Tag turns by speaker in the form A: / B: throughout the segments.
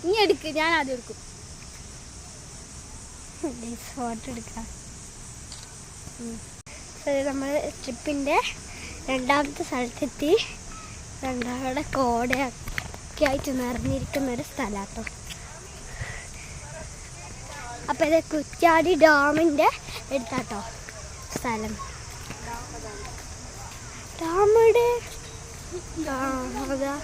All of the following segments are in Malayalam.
A: നീ എടുക്ക്, ഞാൻ ആദ്യം എടുക്കും.
B: ഫോട്ടോ എടുക്കാം. നമ്മൾ ട്രിപ്പിൻ്റെ രണ്ടാമത്തെ സ്ഥലത്തെത്തി. രണ്ടാമത്തെ കോടയൊക്കെ ആയിട്ട് നിറഞ്ഞിരിക്കുന്നൊരു സ്ഥലമാട്ടോ. അപ്പം ഇത് കുറ്റ്യാടി ഡാമിൻ്റെ എടുത്താട്ടോ സ്ഥലം. ഡാമിടെ അതാ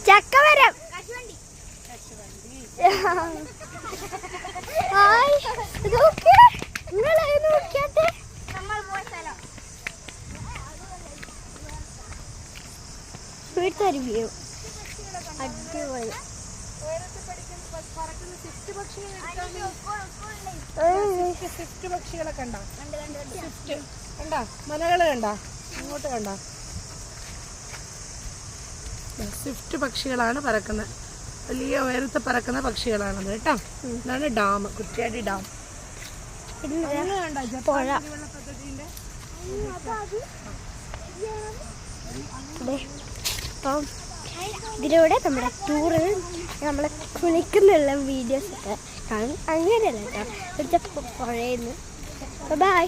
B: ചക്കവരം. നോക്കിയാട്ടെ ഇവിടുത്തെ ഒരു വ്യൂ അടിപൊളി.
C: പക്ഷികളെ കണ്ട മലകള് കണ്ട അങ്ങോട്ട് കണ്ട സ്വിഫ്റ്റ് പക്ഷികളാണ് പറക്കുന്നത്. വലിയ ഉയരത്ത് പറക്കുന്ന പക്ഷികളാണത് കേട്ടോ. ഇതാണ് ഡാം, കുറ്റ്യാടി ഡാം.
B: അപ്പം ഇതിലൂടെ നമ്മുടെ ടൂറിൽ നമ്മളെ കുളിക്കുന്നുള്ള വീഡിയോസൊക്കെ കാണും. അങ്ങനെയല്ല കേട്ടോ, പുഴയിൽ നിന്ന്. ബൈ.